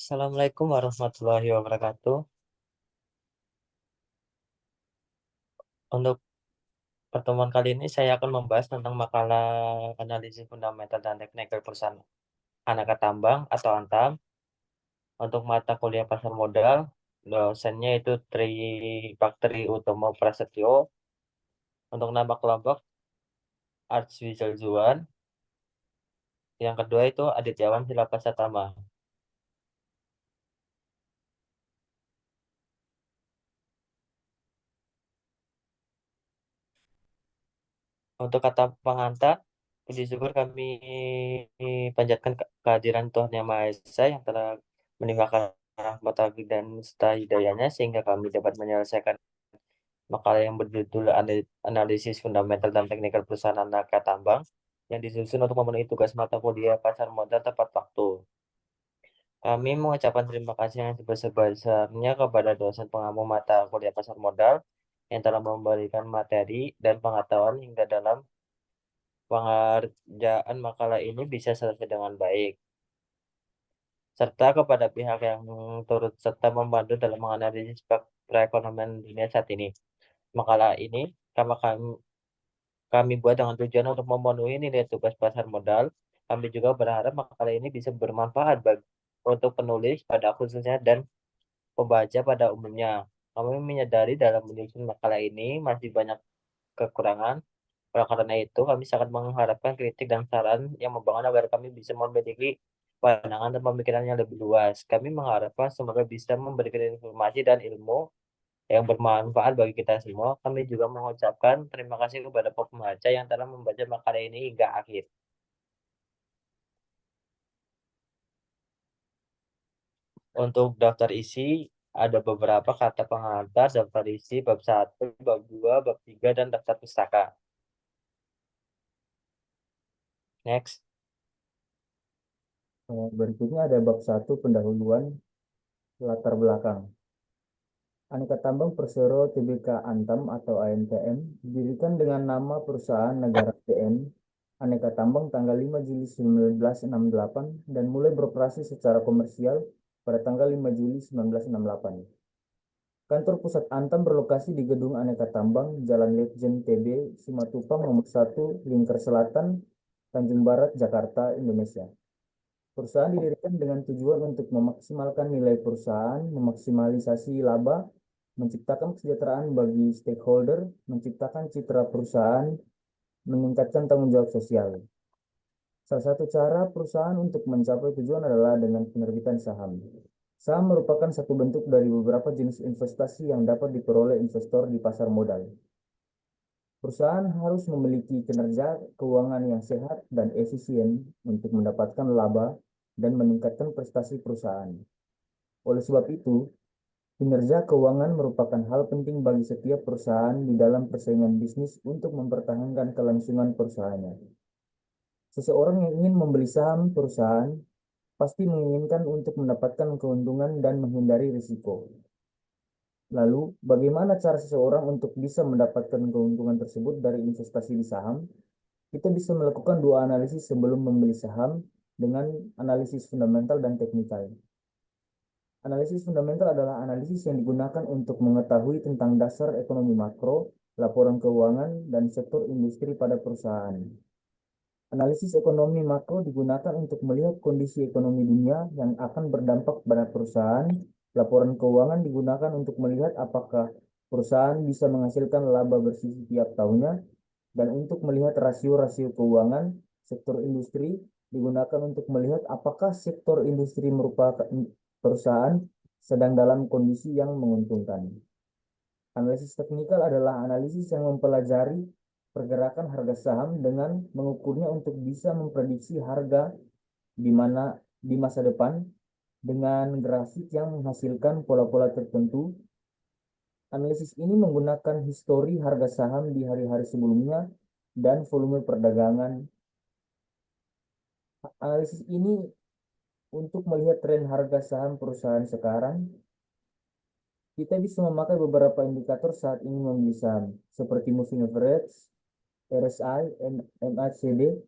Assalamualaikum warahmatullahi wabarakatuh. Untuk pertemuan kali ini saya akan membahas tentang makalah analisis fundamental dan teknikal perusahaan Aneka Tambang atau Antam. Untuk mata kuliah pasar modal, dosennya itu Tri Bakteri Utomo Prasetyo. Untuk nama kelompok Arts Visual Zuan. Yang kedua itu Adityawan Silapasatama. Untuk kata pengantar, puji syukur kami panjatkan kehadiran Tuhan Yang Maha Esa yang telah meninggalkan rahmat taufik dan serta hidayahnya sehingga kami dapat menyelesaikan makalah yang berjudul Analisis Fundamental dan Teknikal Perusahaan Aneka Tambang yang disusun untuk memenuhi tugas mata kuliah pasar modal tepat waktu. Kami mengucapkan terima kasih yang sebesar-besarnya kepada dosen pengampu mata kuliah pasar modal yang telah memberikan materi dan pengetahuan hingga dalam pengerjaan makalah ini bisa selesai dengan baik, serta kepada pihak yang turut serta membantu dalam menganalisis perekonomian dunia saat ini. Makalah ini kami, kami buat dengan tujuan untuk memenuhi nilai tugas pasar modal. Kami juga berharap makalah ini bisa bermanfaat untuk penulis pada khususnya dan pembaca pada umumnya. Kami menyadari dalam menyusun makalah ini masih banyak kekurangan. Oleh karena itu, kami sangat mengharapkan kritik dan saran yang membangun agar kami bisa memiliki pandangan dan pemikiran yang lebih luas. Kami mengharapkan semoga bisa memberikan informasi dan ilmu yang bermanfaat bagi kita semua. Kami juga mengucapkan terima kasih kepada pembaca yang telah membaca makalah ini hingga akhir. Untuk daftar isi, ada beberapa kata pengantar daftar isi bab 1, bab 2, bab 3, dan daftar pustaka. Next. Berikutnya ada bab 1 pendahuluan latar belakang. Aneka Tambang Persero Tbk Antam atau ANTM didirikan dengan nama perusahaan negara TN Aneka Tambang tanggal 5 Juli 1968 dan mulai beroperasi secara komersial pada tanggal 5 Juli 1968. Kantor pusat Antam berlokasi di Gedung Aneka Tambang, Jalan Letjen TB, Simatupang nomor 1, Lingkar Selatan, Tanjung Barat, Jakarta, Indonesia. Perusahaan didirikan dengan tujuan untuk memaksimalkan nilai perusahaan, memaksimalisasi laba, menciptakan kesejahteraan bagi stakeholder, menciptakan citra perusahaan, meningkatkan tanggung jawab sosial. Salah satu cara perusahaan untuk mencapai tujuan adalah dengan penerbitan saham. Saham merupakan satu bentuk dari beberapa jenis investasi yang dapat diperoleh investor di pasar modal. Perusahaan harus memiliki kinerja keuangan yang sehat dan efisien untuk mendapatkan laba dan meningkatkan prestasi perusahaan. Oleh sebab itu, kinerja keuangan merupakan hal penting bagi setiap perusahaan di dalam persaingan bisnis untuk mempertahankan kelangsungan perusahaannya. Seseorang yang ingin membeli saham perusahaan pasti menginginkan untuk mendapatkan keuntungan dan menghindari risiko. Lalu, bagaimana cara seseorang untuk bisa mendapatkan keuntungan tersebut dari investasi di saham? Kita bisa melakukan dua analisis sebelum membeli saham dengan analisis fundamental dan teknikal. Analisis fundamental adalah analisis yang digunakan untuk mengetahui tentang dasar ekonomi makro, laporan keuangan, dan sektor industri pada perusahaan. Analisis ekonomi makro digunakan untuk melihat kondisi ekonomi dunia yang akan berdampak pada perusahaan. Laporan keuangan digunakan untuk melihat apakah perusahaan bisa menghasilkan laba bersih setiap tahunnya. Dan untuk melihat rasio-rasio keuangan, sektor industri digunakan untuk melihat apakah sektor industri merupakan perusahaan sedang dalam kondisi yang menguntungkan. Analisis teknikal adalah analisis yang mempelajari pergerakan harga saham dengan mengukurnya untuk bisa memprediksi harga di mana di masa depan dengan grafik yang menghasilkan pola-pola tertentu. Analisis ini menggunakan histori harga saham di hari-hari sebelumnya dan volume perdagangan. Analisis ini untuk melihat tren harga saham perusahaan sekarang, kita bisa memakai beberapa indikator saat ini membeli saham, seperti moving average, RSI, MACD,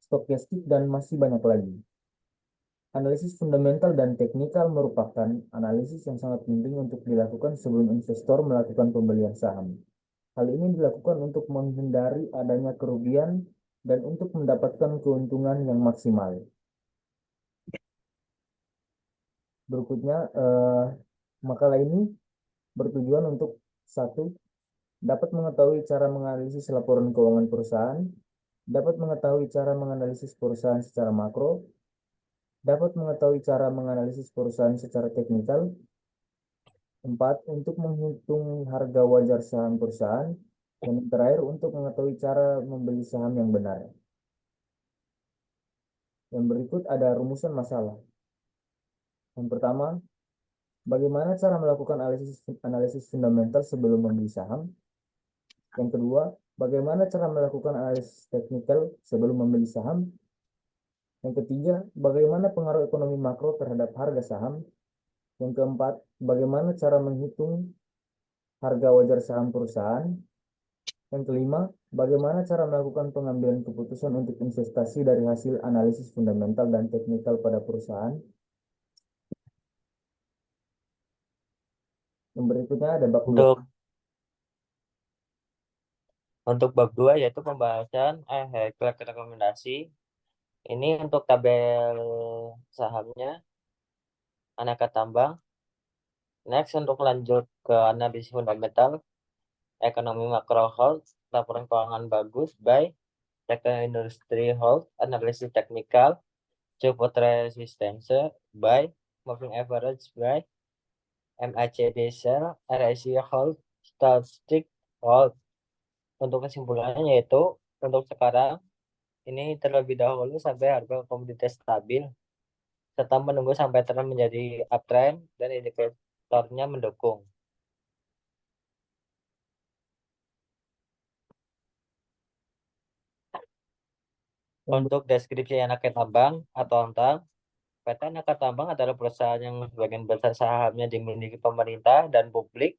stokastik, dan masih banyak lagi. Analisis fundamental dan teknikal merupakan analisis yang sangat penting untuk dilakukan sebelum investor melakukan pembelian saham. Hal ini dilakukan untuk menghindari adanya kerugian dan untuk mendapatkan keuntungan yang maksimal. Berikutnya, makalah ini bertujuan untuk satu, dapat mengetahui cara menganalisis laporan keuangan perusahaan, dapat mengetahui cara menganalisis perusahaan secara makro, dapat mengetahui cara menganalisis perusahaan secara teknikal. Empat, untuk menghitung harga wajar saham perusahaan. Dan yang terakhir, untuk mengetahui cara membeli saham yang benar. Yang berikut ada rumusan masalah. Yang pertama, bagaimana cara melakukan analisis fundamental sebelum membeli saham? Yang kedua, bagaimana cara melakukan analisis teknikal sebelum membeli saham? Yang ketiga, bagaimana pengaruh ekonomi makro terhadap harga saham? Yang keempat, bagaimana cara menghitung harga wajar saham perusahaan? Yang kelima, bagaimana cara melakukan pengambilan keputusan untuk investasi dari hasil analisis fundamental dan teknikal pada perusahaan? Yang berikutnya ada bab 2. Untuk bab 2 yaitu pembahasan rekomendasi. Ini untuk tabel sahamnya aneka tambang. Next, untuk lanjut ke analisis fundamental, ekonomi makro health, laporan keuangan bagus by sektor industri health, analisis teknikal, support resistance by moving average by MACD cell, RSI health, statistic health. Untuk kesimpulannya yaitu untuk sekarang ini terlebih dahulu sampai harga komoditas stabil serta menunggu sampai tren menjadi uptrend dan indikatornya mendukung. Yang Untuk deskripsi Aneka Tambang atau Antang, PT Aneka Tambang adalah perusahaan yang sebagian besar sahamnya dimiliki pemerintah dan publik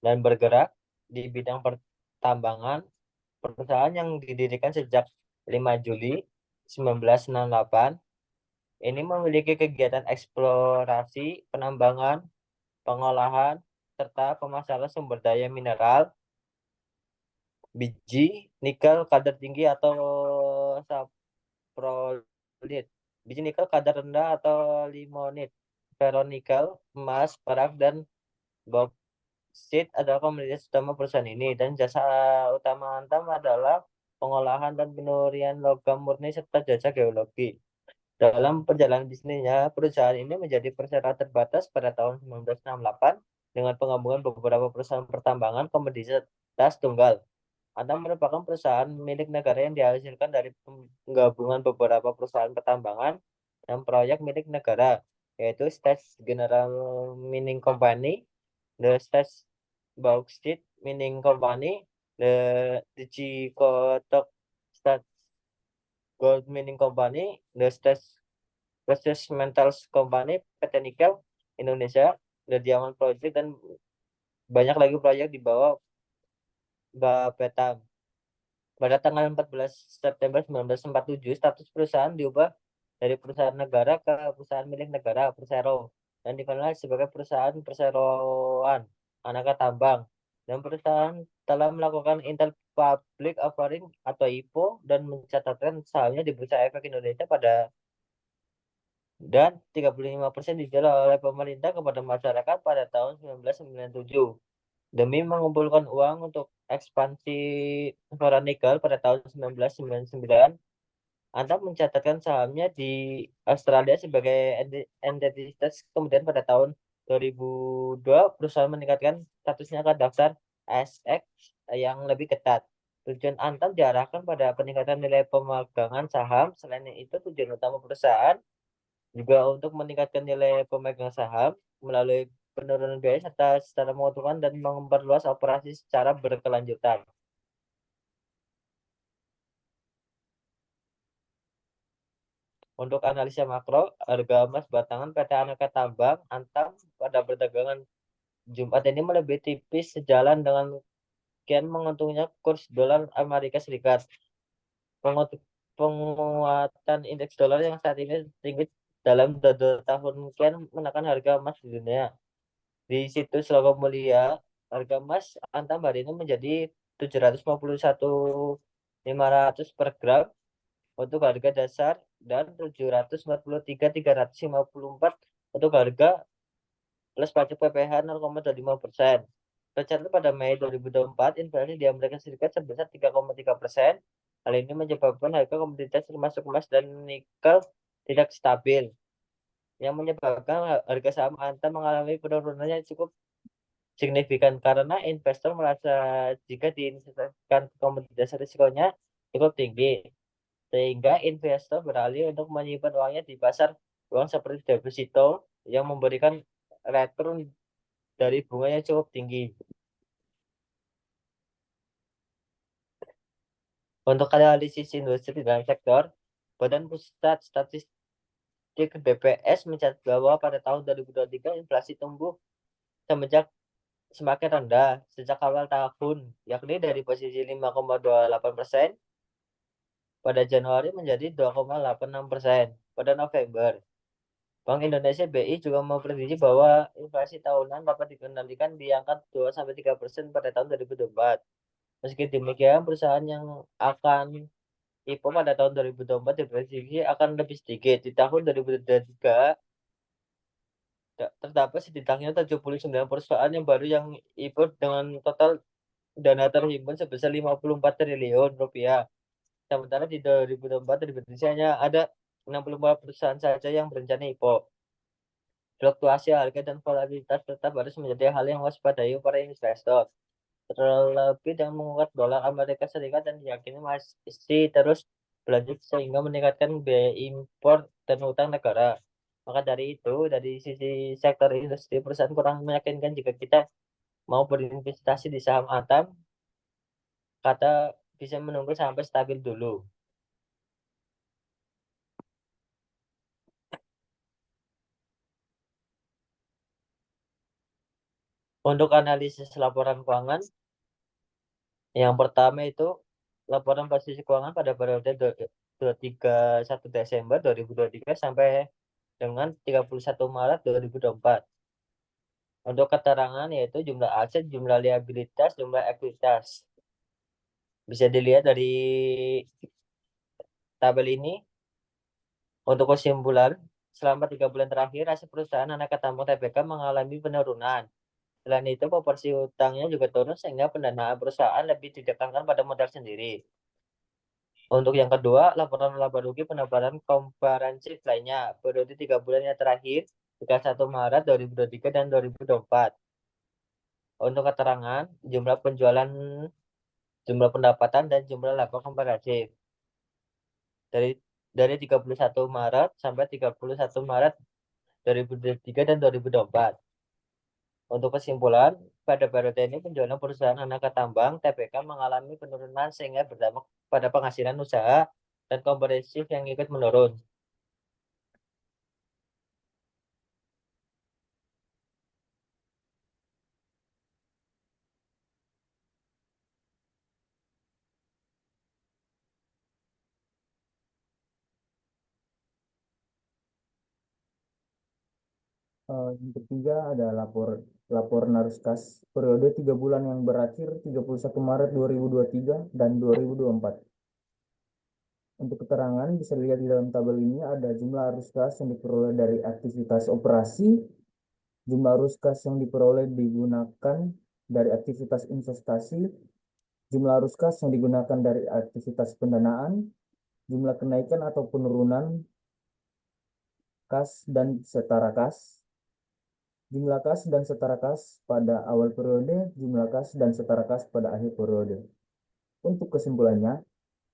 dan bergerak di bidang pertambangan. Perusahaan yang didirikan sejak 5 Juli 1968 ini memiliki kegiatan eksplorasi, penambangan, pengolahan, serta pemasaran sumber daya mineral, biji, nikel, kadar tinggi atau saprolit, biji nikel kadar rendah atau limonit, ferronikel, emas, perak, dan boksit adalah komoditas utama perusahaan ini, dan jasa utama Antam adalah pengolahan dan penurian logam murni serta jasa geologi. Dalam perjalanan bisnisnya, perusahaan ini menjadi persero terbatas pada tahun 1968 dengan penggabungan beberapa perusahaan pertambangan komoditas tunggal. Antam merupakan perusahaan milik negara yang dihasilkan dari penggabungan beberapa perusahaan pertambangan dan proyek milik negara, yaitu States General Mining Company, the States Bauxite Mining Company, the Chicotok State Gold Mining Company, the States Precious Metals Company, PT Nikel Indonesia, The Diamond Project, dan banyak lagi proyek di bawah Bapeta. Pada tanggal 14 September 1947, status perusahaan diubah dari perusahaan negara ke perusahaan milik negara, Persero, dan dikenal sebagai perusahaan perseroan Aneka Tambang. Dan perusahaan telah melakukan Inter-Public Offering atau IPO dan mencatatkan sahamnya di Bursa Efek Indonesia dan 35% dijual oleh pemerintah kepada masyarakat pada tahun 1997. Demi mengumpulkan uang untuk ekspansi Nikel pada tahun 1999, Antam mencatatkan sahamnya di Australia sebagai entitas. Kemudian pada tahun 2002, perusahaan meningkatkan statusnya ke daftar ASX yang lebih ketat. Tujuan Antam diarahkan pada peningkatan nilai pemegangan saham. Selain itu, tujuan utama perusahaan juga untuk meningkatkan nilai pemegang saham melalui penurunan biaya serta secara menguntungkan dan memperluas operasi secara berkelanjutan. Untuk analisa makro, harga emas batangan PT Aneka Tambang Antam pada perdagangan Jumat ini lebih tipis sejalan dengan kian menguntungnya kurs dolar Amerika Serikat. Penguatan indeks dolar yang saat ini tinggi dalam 2 tahun kian menekan harga emas di dunia. Di situs Logam Mulia, harga emas antam hari ini menjadi 751.500 per gram untuk harga dasar dan 743.354 untuk harga plus pajak PPh 0,25%. Tercatat pada Mei 2024, inflasi di Amerika Serikat sebesar 3,3%. Hal ini menyebabkan harga komoditas termasuk emas dan nikel tidak stabil, yang menyebabkan harga saham Antam mengalami penurunan yang cukup signifikan karena investor merasa jika diinvestasikan ke komoditas risikonya cukup tinggi, sehingga investor beralih untuk menyimpan uangnya di pasar uang seperti deposito yang memberikan return dari bunga yang cukup tinggi. Untuk analisis industri dalam sektor, Badan Pusat Statistik BPS mencatat bahwa pada tahun 2023 inflasi tumbuh semenjak semakin rendah sejak awal tahun, yakni dari posisi 5,28% pada Januari menjadi 2,86% pada November. Bank Indonesia BI juga memprediksi bahwa inflasi tahunan dapat dikendalikan di angka 2-3% pada tahun 2024. Meski demikian, perusahaan yang akan IPO pada tahun 2024 diprediksi akan lebih sedikit. Di tahun 2023, terdapat setidaknya 79 perusahaan yang baru yang IPO dengan total dana terhimpun sebesar 54 triliun rupiah. Sementara di 2024 diprediksi hanya ada 64 perusahaan saja yang berencana IPO. Fluktuasi harga dan volatilitas tetap harus menjadi hal yang waspadai para investor. Terlebih dengan menguat dolar Amerika Serikat dan diyakini masih terus berlanjut sehingga meningkatkan biaya impor dan utang negara. Maka dari itu, dari sisi sektor industri, perusahaan kurang meyakinkan jika kita mau berinvestasi di saham Antam, kata bisa menunggu sampai stabil dulu. Untuk analisis laporan keuangan, yang pertama itu laporan posisi keuangan pada periode 31 Desember 2023 sampai dengan 31 Maret 2024. Untuk keterangan yaitu jumlah aset, jumlah liabilitas, jumlah ekuitas. Bisa dilihat dari tabel ini. Untuk kesimpulan, selama 3 bulan terakhir, aset perusahaan anak tambang TBK mengalami penurunan. Selain itu, proporsi utangnya juga turun sehingga pendanaan perusahaan lebih ditekankan pada modal sendiri. Untuk yang kedua, laporan laba rugi pendapatan komprehensif lainnya periode 3 bulan yang terakhir, 31 Maret 2023 dan 2024. Untuk keterangan, jumlah penjualan, jumlah pendapatan, dan jumlah laba komprehensif. Dari 31 Maret sampai 31 Maret 2023 dan 2024. Untuk kesimpulan, pada periode ini penjualan perusahaan anak tambang TBK mengalami penurunan sehingga berdampak pada penghasilan usaha dan komprehensif yang ikut menurun. Yang ketiga ada lapor narus kas periode 3 bulan yang berakhir 31 Maret 2023 dan 2024. Untuk keterangan bisa dilihat di dalam tabel ini ada jumlah arus kas yang diperoleh dari aktivitas operasi, jumlah arus kas yang diperoleh digunakan dari aktivitas investasi, jumlah arus kas yang digunakan dari aktivitas pendanaan, jumlah kenaikan atau penurunan kas dan setara kas, jumlah kas dan setara kas pada awal periode, jumlah kas dan setara kas pada akhir periode. Untuk kesimpulannya,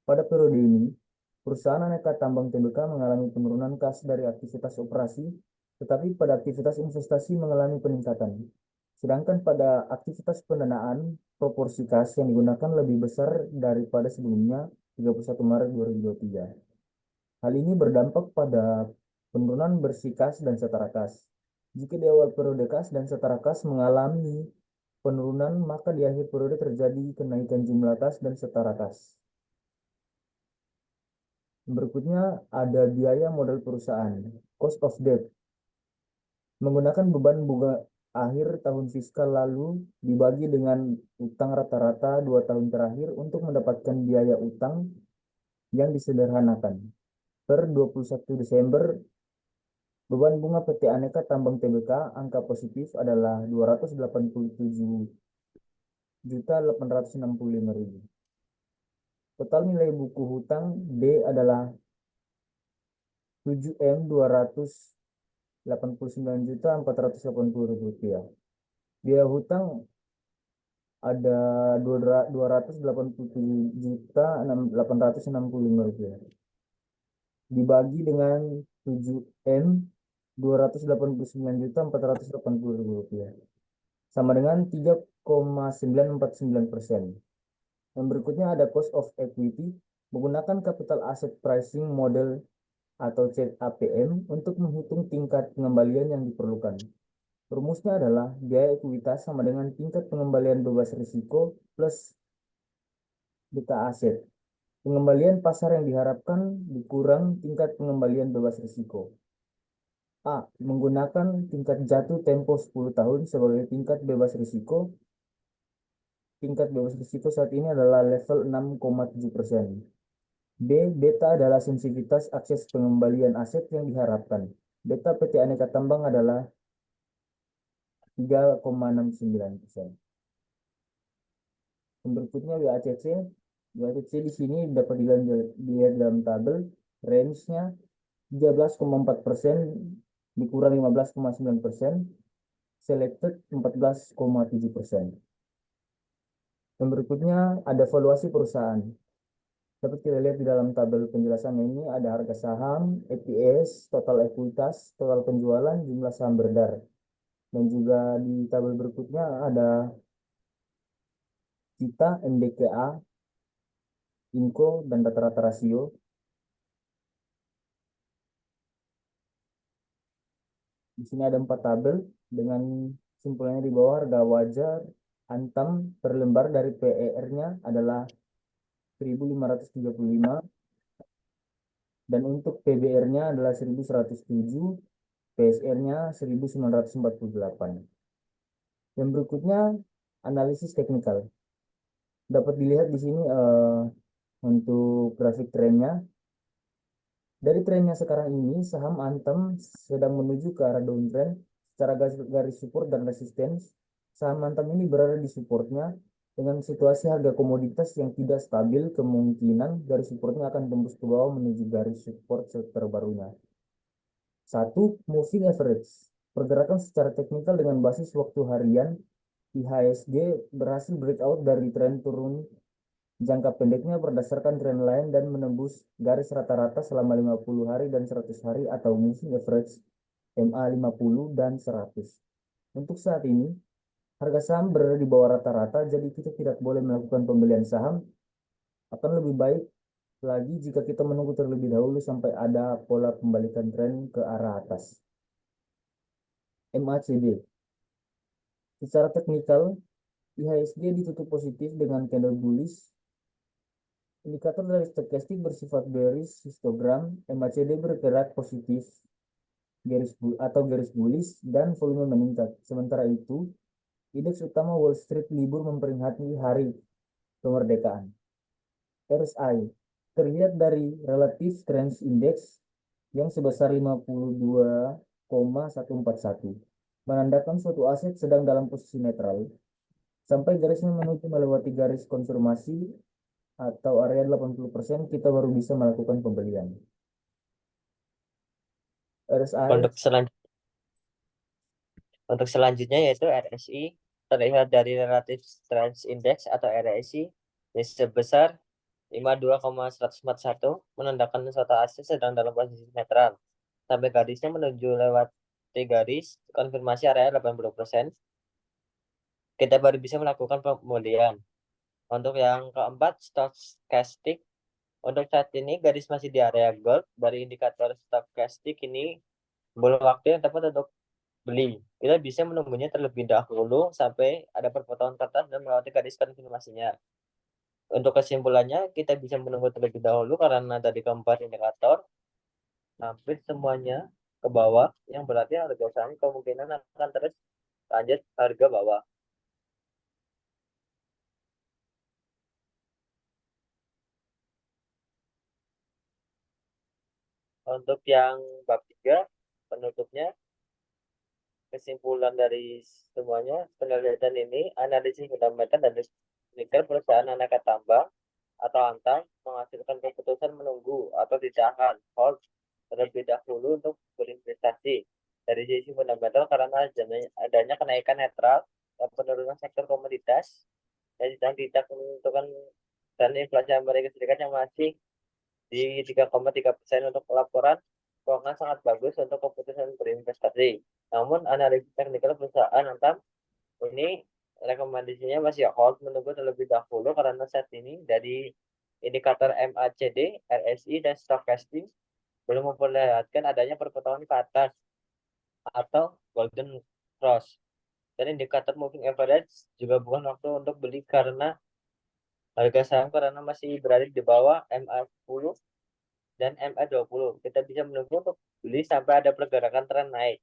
pada periode ini, perusahaan aneka tambang TBK mengalami penurunan kas dari aktivitas operasi, tetapi pada aktivitas investasi mengalami peningkatan. Sedangkan pada aktivitas pendanaan, proporsi kas yang digunakan lebih besar daripada sebelumnya 31 Maret 2023. Hal ini berdampak pada penurunan bersih kas dan setara kas. Jika di awal periode kas dan setara kas mengalami penurunan, maka di akhir periode terjadi kenaikan jumlah kas dan setara kas. Berikutnya ada biaya modal perusahaan, cost of debt. Menggunakan beban bunga akhir tahun fiskal lalu dibagi dengan utang rata-rata 2 tahun terakhir untuk mendapatkan biaya utang yang disederhanakan. Per 21 Desember, beban bunga PT Aneka Tambang Tbk angka positif adalah 287.865.000. Total nilai buku hutang D adalah 7.289.480.000 rupiah. Biaya hutang ada 287.865.000 dibagi dengan 7M 289.480.000 rupiah sama dengan 3,949%. Yang berikutnya ada cost of equity menggunakan capital asset pricing model atau CAPM untuk menghitung tingkat pengembalian yang diperlukan. Rumusnya adalah biaya ekuitas sama dengan tingkat pengembalian bebas risiko plus beta aset. Pengembalian pasar yang diharapkan dikurang tingkat pengembalian bebas risiko. A. Menggunakan tingkat jatuh tempo 10 tahun sebagai tingkat bebas risiko. Tingkat bebas risiko saat ini adalah level 6,7%. B. Beta adalah sensitivitas akses pengembalian aset yang diharapkan. Beta PT Aneka Tambang adalah 3,69%. Yang berikutnya WACC. WACC di sini dapat dilihat dalam tabel. Range-nya 13,4% dikurang 15,9%. Selected 14,7%. Yang berikutnya ada valuasi perusahaan. Dapat kita lihat di dalam tabel penjelasan ini ada harga saham, EPS, total ekuitas, total penjualan, jumlah saham beredar. Dan juga di tabel berikutnya ada kita, NDKA, Inco, dan rata-rata rasio. Di sini ada 4 tabel dengan kesimpulannya di bawah. Harga wajar Antam per lembar dari PER-nya adalah 1.535 dan untuk PBR-nya adalah 1.107, PSR-nya 1.948. Yang berikutnya analisis teknikal. Dapat dilihat di sini untuk grafik trennya. Dari trennya sekarang ini, saham Antam sedang menuju ke arah downtrend. Secara garis support dan resistance, saham Antam ini berada di supportnya. Dengan situasi harga komoditas yang tidak stabil, kemungkinan garis supportnya akan tembus ke bawah menuju garis support terbarunya. 1. Moving average. Pergerakan secara teknikal dengan basis waktu harian, IHSG berhasil breakout dari tren turun jangka pendeknya berdasarkan tren lain dan menembus garis rata-rata selama 50 hari dan 100 hari atau moving average MA 50 dan 100. Untuk saat ini, harga saham berada di bawah rata-rata, jadi kita tidak boleh melakukan pembelian saham. Akan lebih baik lagi jika kita menunggu terlebih dahulu sampai ada pola pembalikan tren ke arah atas. MACD. Secara teknikal, IHSG ditutup positif dengan candle bullish. Indikator dari stokastik bersifat bearish histogram. MACD bergerak positif garis bullish dan volume meningkat. Sementara itu, indeks utama Wall Street libur memperingati hari kemerdekaan. RSI terlihat dari Relative Strength Index yang sebesar 52,141, menandakan suatu aset sedang dalam posisi netral. Sampai garisnya menuju melewati garis konfirmasi atau area 80%, kita baru bisa melakukan pembelian. RSI Untuk selanjutnya yaitu RSI terlihat dari Relative Strength Index atau RSI yang sebesar 52,141 menandakan suatu aset sedang dalam posisi netral. Sampai garisnya menuju lewat garis konfirmasi area 80%, kita baru bisa melakukan pembelian. Untuk yang keempat, stochastic. Untuk saat ini garis masih di area gold. Dari indikator stochastic ini belum waktu yang tepat untuk beli. Kita bisa menunggunya terlebih dahulu sampai ada perpotongan kertas dan melewati garis konfirmasinya. Untuk kesimpulannya, kita bisa menunggu terlebih dahulu karena dari keempat indikator hampir semuanya ke bawah, yang berarti harga saham kemungkinan akan terus lanjut harga bawah. Untuk yang bab 3 penutupnya, kesimpulan dari semuanya penelitian ini, analisis fundamental dan teknikal perusahaan aneka tambang atau Antam menghasilkan keputusan menunggu atau ditahan hold terlebih dahulu untuk berinvestasi. Dari sisi fundamental karena adanya kenaikan netral dan penurunan sektor komoditas yang tidak menentukan, dan inflasi Amerika Serikat yang masih di 3,3% untuk laporan keuangan sangat bagus untuk keputusan berinvestasi. Namun analisis teknikal perusahaan Antam ini rekomendasinya masih hold menunggu terlebih dahulu karena saat ini dari indikator MACD, RSI, dan stochastic belum memperlihatkan adanya perpotongan ke atas atau golden cross. Dan indikator moving average juga bukan waktu untuk beli karena harga saham karena masih berada di bawah MA10 dan MA20. Kita bisa menunggu untuk beli sampai ada pergerakan tren naik.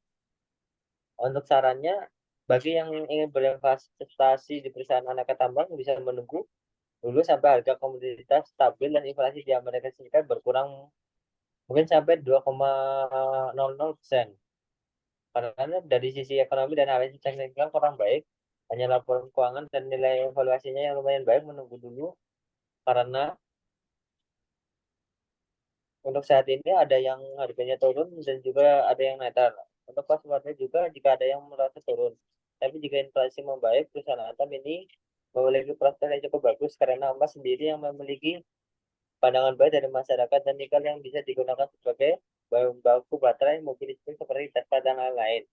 Untuk sarannya, bagi yang ingin berinvestasi di perusahaan aneka tambang bisa menunggu dulu sampai harga komoditas stabil dan inflasi di Amerika Serikat berkurang mungkin sampai 2,00%. Karena dari sisi ekonomi dan analisis teknikal kurang baik, hanya laporan keuangan dan nilai evaluasinya yang lumayan baik, menunggu dulu karena untuk saat ini ada yang harganya turun dan juga ada yang naik. Untuk passwordnya juga jika ada yang merasa turun. Tapi jika inflasi membaik, perusahaan Antam ini memiliki prospek yang cukup bagus karena emas sendiri yang memiliki pandangan baik dari masyarakat dan nikel yang bisa digunakan sebagai bahan baku baterai mobil listrik seperti Tesla dan lain-lain.